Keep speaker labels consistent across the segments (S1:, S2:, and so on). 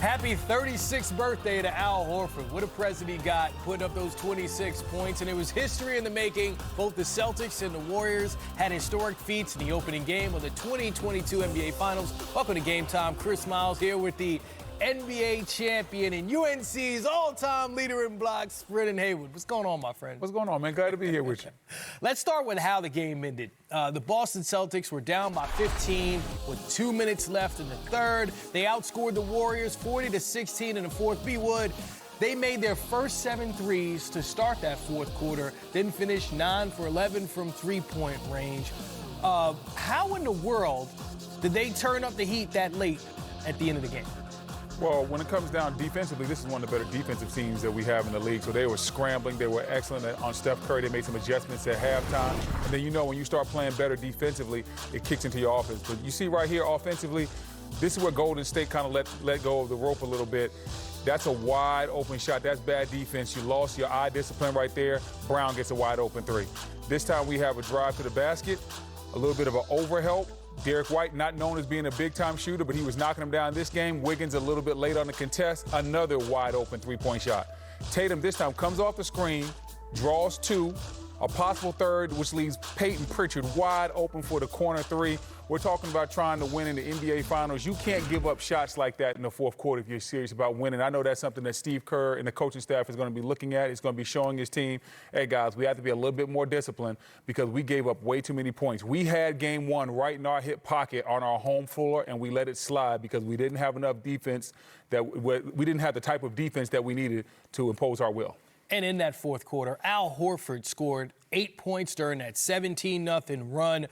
S1: Happy 36th birthday to Al Horford. What a present he got, putting up those 26 points. And it was history in the making. Both the Celtics and the Warriors had historic feats in the opening game of the 2022 NBA Finals. Welcome to Game Time. Chris Miles here with the NBA champion and UNC's all-time leader in blocks, Brendan Haywood. What's going on, my friend?
S2: What's going on, man? Glad to be here with you.
S1: Let's start with how the game ended. The Boston Celtics were down by 15 with 2 minutes left in the third. They outscored the Warriors 40-16 in the fourth. B. Wood, they made their first 7 threes to start that fourth quarter, then finished 9 for 11 from three-point range. How in the world did they turn up the heat that late at the end of the game?
S2: Well, when it comes down defensively, this is one of the better defensive teams that we have in the league. So they were scrambling. They were excellent on Steph Curry. They made some adjustments at halftime. And then, when you start playing better defensively, it kicks into your offense. But you see right here offensively, this is where Golden State kind of let go of the rope a little bit. That's a wide open shot. That's bad defense. You lost your eye discipline right there. Brown gets a wide open three. This time we have a drive to the basket, a little bit of an overhelp. Derek White, not known as being a big-time shooter, but he was knocking him down this game. Wiggins a little bit late on the contest. Another wide-open three-point shot. Tatum this time comes off the screen, draws 2, a possible third, which leaves Peyton Pritchard wide open for the corner 3. We're talking about trying to win in the NBA Finals. You can't give up shots like that in the fourth quarter if you're serious about winning. I know that's something that Steve Kerr and the coaching staff is going to be looking at. He's going to be showing his team, hey, guys, we have to be a little bit more disciplined because we gave up way too many points. We had game one right in our hip pocket on our home floor, and we let it slide because we didn't have enough defense. We didn't have the type of defense that we needed to impose our will.
S1: And in that fourth quarter, Al Horford scored 8 points during that 17-0 run.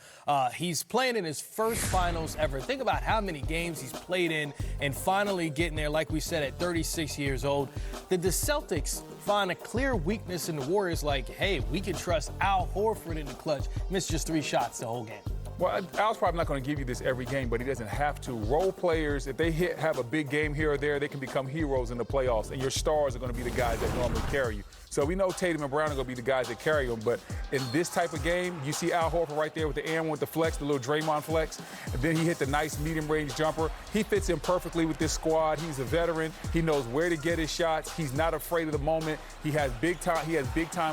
S1: He's playing in his first finals ever. Think about how many games he's played in and finally getting there, like we said, at 36 years old. Did the Celtics find a clear weakness in the Warriors like, hey, we can trust Al Horford in the clutch? Missed just 3 shots the whole game.
S2: Well, Al's probably not going to give you this every game, but he doesn't have to. Role players, if they have a big game here or there, they can become heroes in the playoffs, and your stars are going to be the guys that normally carry you. So we know Tatum and Brown are going to be the guys that carry them, but in this type of game, you see Al Horford right there with the and with the flex, the little Draymond flex, and then he hit the nice medium-range jumper. He fits in perfectly with this squad. He's a veteran. He knows where to get his shots. He's not afraid of the moment. He has big-time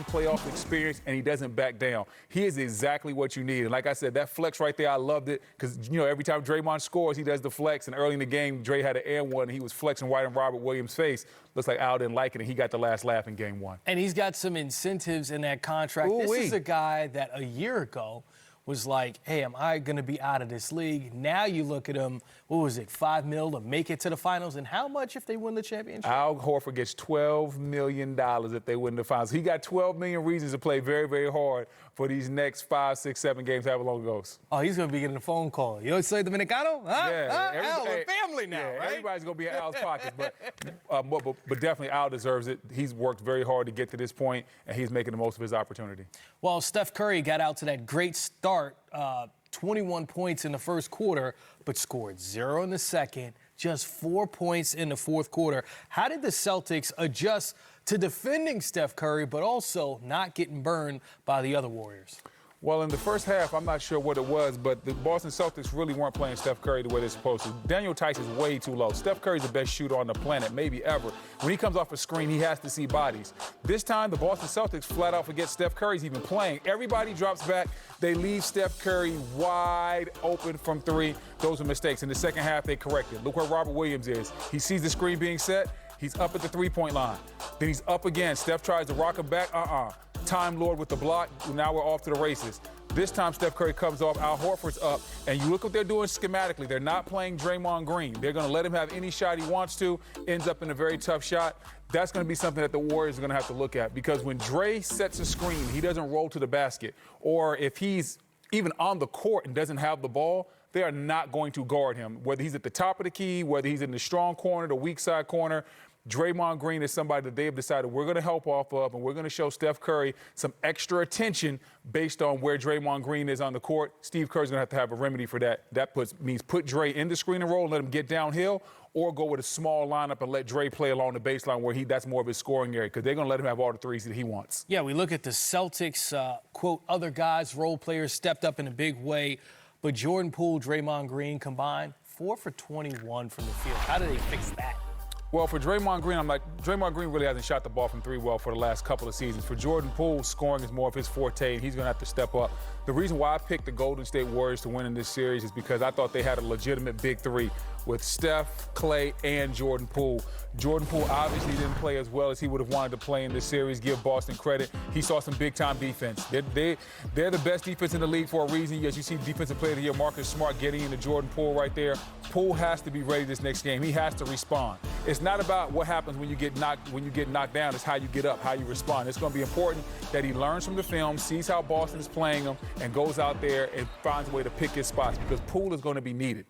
S2: playoff experience, and he doesn't back down. He is exactly what you need. And like I said, that flex right there, I loved it because, every time Draymond scores, he does the flex. And early in the game, Dre had an and one, and he was flexing right in Robert Williams' face. Looks like Al didn't like it, and he got the last laugh in game one.
S1: And he's got some incentives in that contract.
S2: Ooh-wee.
S1: This is a guy that a year ago was like, hey, am I going to be out of this league? Now you look at him, what was it, $5 million to make it to the finals? And how much if they win the championship?
S2: Al Horford gets $12 million if they win the finals. He got 12 million reasons to play very, very hard for these next 5, 6, 7 games, however long it goes.
S1: Oh, he's going to be getting a phone call. Yo soy Dominicano? Huh?
S2: Yeah.
S1: Al, we're family now,
S2: yeah,
S1: right?
S2: Everybody's going to be in Al's pockets. But definitely Al deserves it. He's worked very hard to get to this point, and he's making the most of his opportunity.
S1: Well, Steph Curry got out to that great start, 21 points in the first quarter, but scored 0 in the second, just 4 points in the fourth quarter. How did the Celtics adjust to defending Steph Curry, but also not getting burned by the other Warriors?
S2: Well, in the first half, I'm not sure what it was, but the Boston Celtics really weren't playing Steph Curry the way they're supposed to. Daniel Tice is way too low. Steph Curry's the best shooter on the planet, maybe ever. When he comes off a screen, he has to see bodies. This time, the Boston Celtics flat out forget Steph Curry's even playing. Everybody drops back. They leave Steph Curry wide open from 3. Those are mistakes. In the second half, they corrected. Look where Robert Williams is. He sees the screen being set. He's up at the three-point line. Then he's up again. Steph tries to rock him back. Time Lord with the block. Now we're off to the races. This time, Steph Curry comes off. Al Horford's up. And you look what they're doing schematically. They're not playing Draymond Green. They're going to let him have any shot he wants to. Ends up in a very tough shot. That's going to be something that the Warriors are going to have to look at. Because when Dre sets a screen, he doesn't roll to the basket. Or if he's even on the court and doesn't have the ball, they are not going to guard him. Whether he's at the top of the key, whether he's in the strong corner, the weak side corner, Draymond Green is somebody that they've decided we're going to help off of, and we're going to show Steph Curry some extra attention based on where Draymond Green is on the court. Steve Kerr's going to have a remedy for that. That means put Dre in the screen and roll and let him get downhill, or go with a small lineup and let Dre play along the baseline where that's more of his scoring area, because they're going to let him have all the threes that he wants.
S1: Yeah, we look at the Celtics, quote, other guys, role players stepped up in a big way, but Jordan Poole, Draymond Green combined, 4 for 21 from the field. How do they fix that?
S2: Well, for Draymond Green, Draymond Green really hasn't shot the ball from three well for the last couple of seasons. For Jordan Poole, scoring is more of his forte, and he's going to have to step up. The reason why I picked the Golden State Warriors to win in this series is because I thought they had a legitimate big three with Steph, Klay, and Jordan Poole. Jordan Poole obviously didn't play as well as he would have wanted to play in this series. Give Boston credit. He saw some big-time defense. They're the best defense in the league for a reason. As you see Defensive Player of the Year, Marcus Smart getting into Jordan Poole right there. Poole has to be ready this next game. He has to respond. It's not about what happens when you get knocked down. It's how you get up, how you respond. It's going to be important that he learns from the film, sees how Boston is playing him, and goes out there and finds a way to pick his spots because Poole is going to be needed.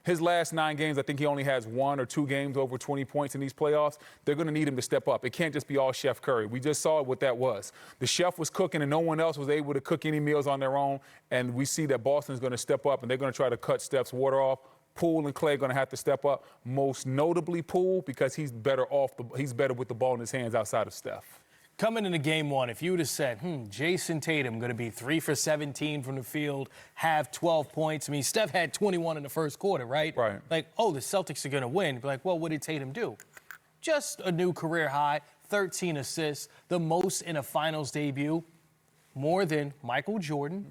S2: His last 9 games, I think he only has 1 or 2 games over 20 points in these playoffs. They're going to need him to step up. It can't just be all Chef Curry. We just saw what that was. The chef was cooking and no one else was able to cook any meals on their own. And we see that Boston's going to step up and they're going to try to cut Steph's water off. Poole and Klay are going to have to step up, most notably Poole, because he's better with the ball in his hands outside of Steph.
S1: Coming into game one, if you would have said, Jason Tatum going to be 3 for 17 from the field, have 12 points. I mean, Steph had 21 in the first quarter, right?
S2: Right.
S1: Like, oh, the Celtics are going to win. Like, well, what did Tatum do? Just a new career high, 13 assists, the most in a finals debut, more than Michael Jordan,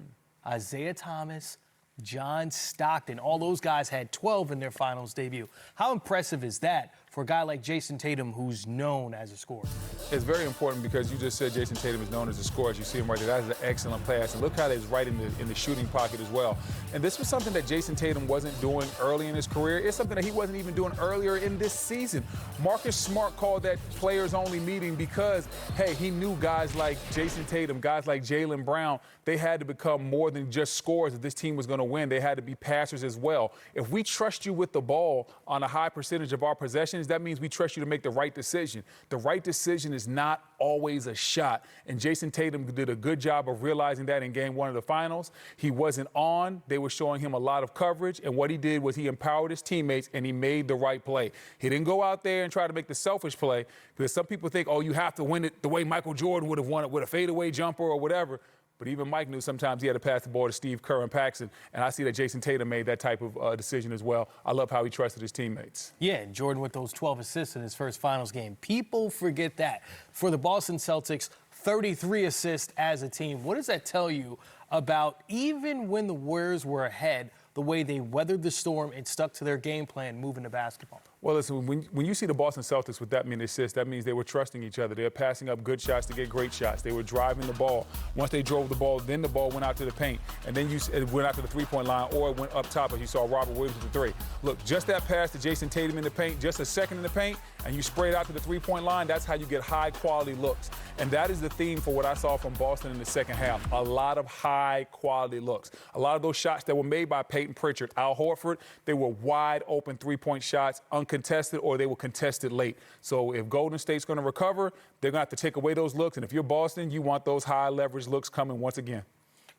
S1: Isaiah Thomas, John Stockton. All those guys had 12 in their finals debut. How impressive is that for a guy like Jason Tatum, who's known as a scorer?
S2: It's very important because you just said Jason Tatum is known as a scorer. As you see him right there, that is an excellent pass. And look how he's right in the shooting pocket as well. And this was something that Jason Tatum wasn't doing early in his career. It's something that he wasn't even doing earlier in this season. Marcus Smart called that players-only meeting because, hey, he knew guys like Jason Tatum, guys like Jaylen Brown, they had to become more than just scorers if this team was going to win. They had to be passers as well. If we trust you with the ball on a high percentage of our possessions, that means we trust you to make the right decision. The right decision is not always a shot. And Jason Tatum did a good job of realizing that in game 1 of the finals. He wasn't on. They were showing him a lot of coverage. And what he did was he empowered his teammates and he made the right play. He didn't go out there and try to make the selfish play because some people think, oh, you have to win it the way Michael Jordan would have won it with a fadeaway jumper or whatever. But even Mike knew sometimes he had to pass the ball to Steve Kerr and Paxson. And I see that Jason Tatum made that type of decision as well. I love how he trusted his teammates.
S1: Yeah, and Jordan with those 12 assists in his first finals game. People forget that. For the Boston Celtics, 33 assists as a team. What does that tell you about even when the Warriors were ahead, the way they weathered the storm and stuck to their game plan moving the basketball?
S2: Well, listen, when you see the Boston Celtics with that many assists, that means they were trusting each other. They were passing up good shots to get great shots. They were driving the ball. Once they drove the ball, then the ball went out to the paint. And then it went out to the three-point line or it went up top as you saw Robert Williams with the 3. Look, just that pass to Jason Tatum in the paint, just a second in the paint, and you spray it out to the three-point line, that's how you get high-quality looks. And that is the theme for what I saw from Boston in the second half. A lot of high-quality looks. A lot of those shots that were made by Peyton Pritchard, Al Horford, they were wide-open three-point shots, uncontested, or they were contested late. So if Golden State's going to recover, they're going to have to take away those looks. And if you're Boston, you want those high-leverage looks coming once again.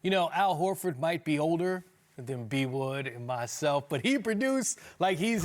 S1: You know, Al Horford might be older than B. Wood and myself, but he produced like he's